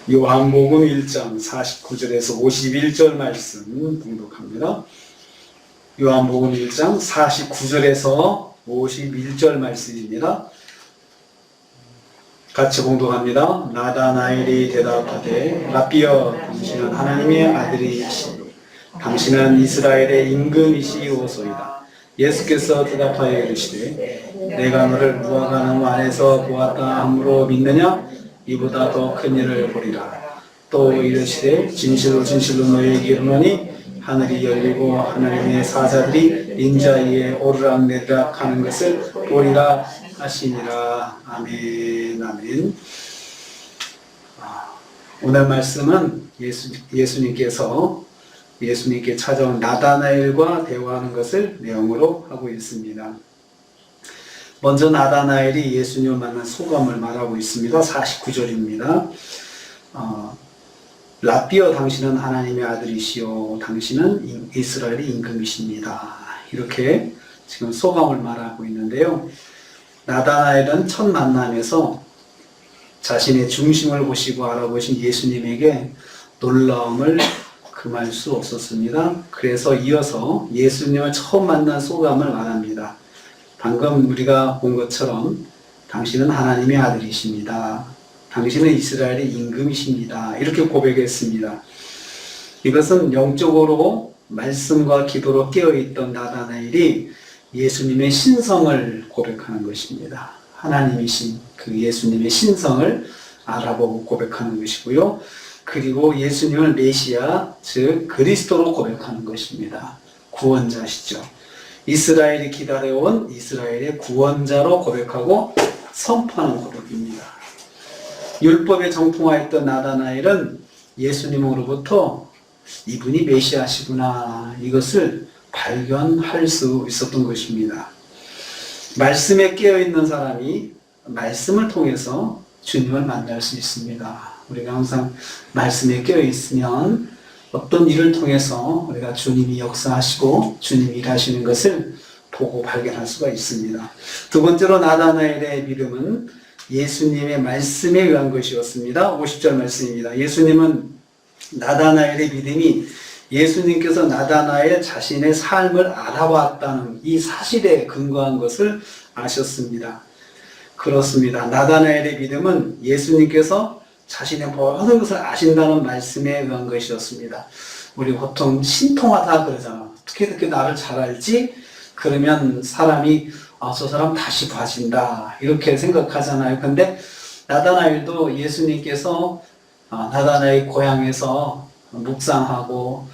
요한복음 1장 49절에서 51절 말씀 봉독합니다. 요한복음 1장 49절에서 51절 말씀입니다. 같이 봉독합니다. 나다나엘이 대답하되 라삐여, 당신은 하나님의 아들이시니 당신은 이스라엘의 임금이시오소이다. 예수께서 대답하여 이르시되 내가 너를 무화과나무 안에서 보았다 함으로 믿느냐? 이보다 더 큰 일을 보리라. 또 이르시되 진실로 진실로 너희에게 이르노니 하늘이 열리고 하나님의 사자들이 인자 위에 오르락내리락 하는 것을 보리라 하시니라. 아멘. 아멘. 오늘 말씀은 예수님께 찾아온 나다나엘과 대화하는 것을 내용으로 하고 있습니다. 먼저 나다나엘이 예수님을 만난 소감을 말하고 있습니다. 49절입니다. 라삐어, 당신은 하나님의 아들이시오, 당신은 이스라엘의 임금이십니다. 이렇게 지금 소감을 말하고 있는데요. 나다나엘은 첫 만남에서 자신의 중심을 보시고 알아보신 예수님에게 놀라움을 금할 수 없었습니다. 그래서 이어서 예수님을 처음 만난 소감을 말합니다. 방금 우리가 본 것처럼 당신은 하나님의 아들이십니다. 당신은 이스라엘의 임금이십니다. 이렇게 고백했습니다. 이것은 영적으로 말씀과 기도로 깨어있던 나다나엘이 예수님의 신성을 고백하는 것입니다. 하나님이신 그 예수님의 신성을 알아보고 고백하는 것이고요. 그리고 예수님을 메시아, 즉 그리스도로 고백하는 것입니다. 구원자시죠. 이스라엘이 기다려온 이스라엘의 구원자로 고백하고 선포하는 고백입니다. 율법에 정통하였던 나다나엘은 예수님으로부터 이분이 메시아시구나, 이것을 발견할 수 있었던 것입니다. 말씀에 깨어있는 사람이 말씀을 통해서 주님을 만날 수 있습니다. 우리가 항상 말씀에 깨어있으면 어떤 일을 통해서 우리가 주님이 역사하시고 주님이 일하시는 것을 보고 발견할 수가 있습니다. 두 번째로 나다나엘의 믿음은 예수님의 말씀에 의한 것이었습니다. 50절 말씀입니다. 예수님은 나다나엘의 믿음이 예수님께서 나다나엘 자신의 삶을 알아봤다는 이 사실에 근거한 것을 아셨습니다. 그렇습니다. 나다나엘의 믿음은 예수님께서 자신의 모든 것을 아신다는 말씀에 의한 것이었습니다. 우리 보통 신통하다 그러잖아. 어떻게 나를 잘 알지? 그러면 사람이 저 사람 다시 봐진다, 이렇게 생각하잖아요. 근데 나다나엘도 예수님께서 나다나엘 고향에서 묵상하고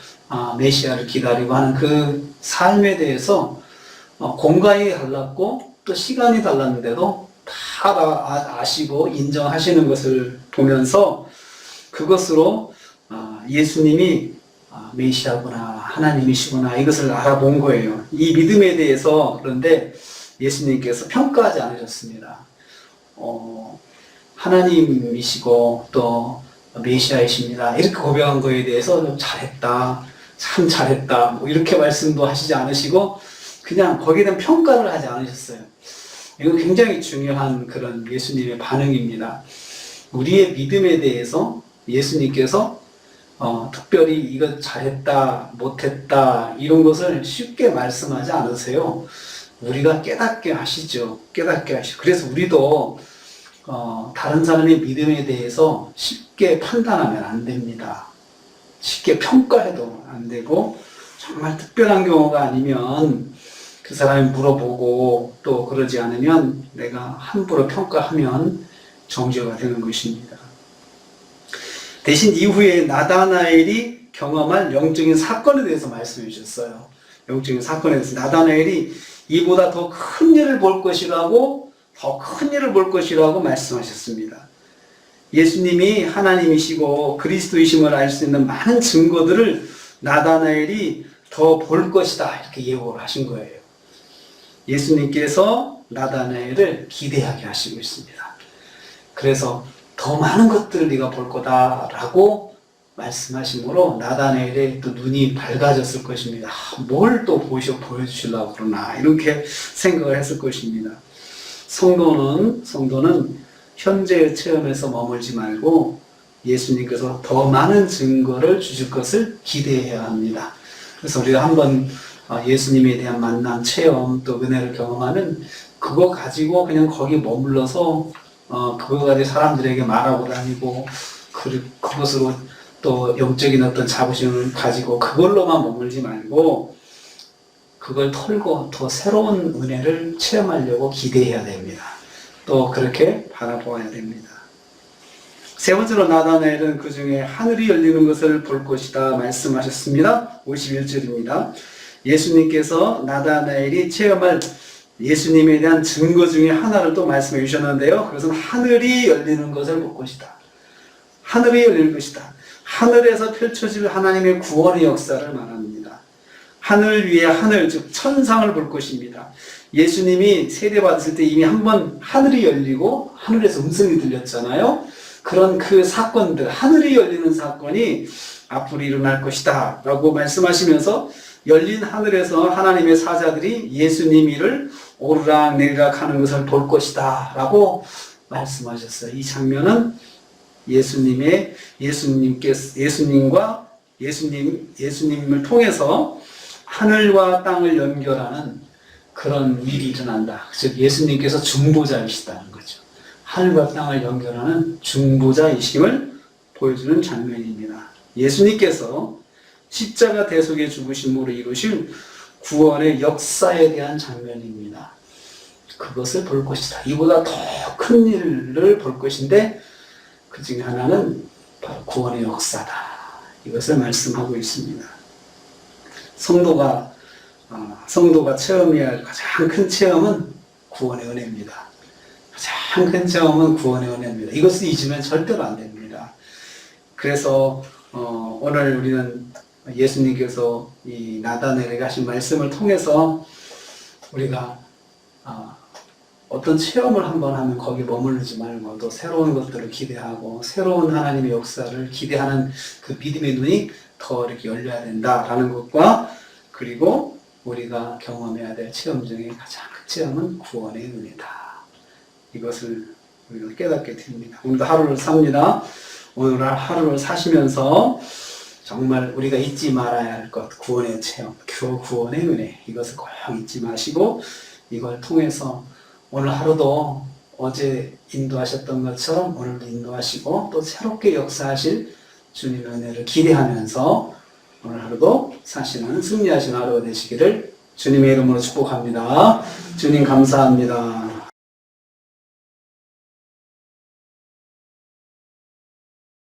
메시아를 기다리고 하는 그 삶에 대해서 공간이 달랐고 또 시간이 달랐는데도 다 아시고 인정하시는 것을 보면서 그것으로 예수님이 메시아구나, 하나님이시구나, 이것을 알아본 거예요. 이 믿음에 대해서. 그런데 예수님께서 평가하지 않으셨습니다. 하나님이시고 또 메시아이십니다, 이렇게 고백한 거에 대해서 잘했다, 참 잘했다, 이렇게 말씀도 하시지 않으시고 그냥 거기에 대한 평가를 하지 않으셨어요. 이거 굉장히 중요한 그런 예수님의 반응입니다. 우리의 믿음에 대해서 예수님께서 특별히 이거 잘했다, 못했다, 이런 것을 쉽게 말씀하지 않으세요. 우리가 깨닫게 하시죠. 깨닫게 하시죠. 그래서 우리도 다른 사람의 믿음에 대해서 쉽게 판단하면 안 됩니다. 쉽게 평가해도 안 되고, 정말 특별한 경우가 아니면 그 사람이 물어보고 또 그러지 않으면 내가 함부로 평가하면 정죄가 되는 것입니다. 대신 이후에 나다나엘이 경험한 영적인 사건에 대해서 말씀해 주셨어요. 영적인 사건에 대해서 나다나엘이 이보다 더 큰 일을 볼 것이라고, 더 큰 일을 볼 것이라고 말씀하셨습니다. 예수님이 하나님이시고 그리스도이심을 알 수 있는 많은 증거들을 나다나엘이 더 볼 것이다, 이렇게 예고를 하신 거예요. 예수님께서 나다나엘을 기대하게 하시고 있습니다. 그래서 더 많은 것들을 네가 볼 거다라고 말씀하심으로 나다나엘의 또 눈이 밝아졌을 것입니다. 뭘 또 보여주시려고 그러나, 이렇게 생각을 했을 것입니다. 성도는 현재의 체험에서 머물지 말고 예수님께서 더 많은 증거를 주실 것을 기대해야 합니다. 그래서 우리가 한번 예수님에 대한 만남, 체험, 또 은혜를 경험하면 그거 가지고 그냥 거기 머물러서 그거 가지고 사람들에게 말하고 다니고 그것으로 또 영적인 어떤 자부심을 가지고 그걸로만 머물지 말고 그걸 털고 더 새로운 은혜를 체험하려고 기대해야 됩니다. 또 그렇게 바라보아야 됩니다. 세 번째로 나다나엘은 그 중에 하늘이 열리는 것을 볼 것이다 말씀하셨습니다. 51절입니다. 예수님께서 나다나엘이 체험할 예수님에 대한 증거 중에 하나를 또 말씀해 주셨는데요. 그것은 하늘이 열리는 것을 볼 것이다. 하늘이 열릴 것이다. 하늘에서 펼쳐질 하나님의 구원의 역사를 말합니다. 하늘 위에 하늘, 즉 천상을 볼 것입니다. 예수님이 세례받으실 때 이미 한번 하늘이 열리고 하늘에서 음성이 들렸잖아요. 그런 그 사건들, 하늘이 열리는 사건이 앞으로 일어날 것이다 라고 말씀하시면서 열린 하늘에서 하나님의 사자들이 예수님 일을 오르락 내리락 하는 것을 볼 것이다 라고 말씀하셨어요. 이 장면은 예수님을 통해서 하늘과 땅을 연결하는 그런 일이 일어난다. 즉 예수님께서 중보자이시다는 거죠. 하늘과 땅을 연결하는 중보자이심을 보여주는 장면입니다. 예수님께서 십자가 대속의 죽으심으로 이루실 구원의 역사에 대한 장면입니다. 그것을 볼 것이다. 이보다 더 큰 일을 볼 것인데 그 중에 하나는 바로 구원의 역사다. 이것을 말씀하고 있습니다. 성도가 체험해야 할 가장 큰 체험은 구원의 은혜입니다. 가장 큰 체험은 구원의 은혜입니다. 이것을 잊으면 절대로 안 됩니다. 그래서 오늘 우리는 예수님께서 이 나다나엘에게 하신 말씀을 통해서 우리가 어떤 체험을 한번 하면 거기 머무르지 말고 또 새로운 것들을 기대하고 새로운 하나님의 역사를 기대하는 그 믿음의 눈이 더 이렇게 열려야 된다라는 것과 그리고 우리가 경험해야 될 체험 중에 가장 큰 체험은 구원의 은혜다. 이것을 우리가 깨닫게 됩니다. 오늘도 하루를 삽니다. 오늘 하루를 사시면서 정말 우리가 잊지 말아야 할 것, 구원의 체험, 구원의 은혜, 이것을 꼭 잊지 마시고 이걸 통해서 오늘 하루도 어제 인도하셨던 것처럼 오늘도 인도하시고 또 새롭게 역사하실 주님의 은혜를 기대하면서 오늘 하루도 사시는 승리하신 하루가 되시기를 주님의 이름으로 축복합니다. 주님 감사합니다.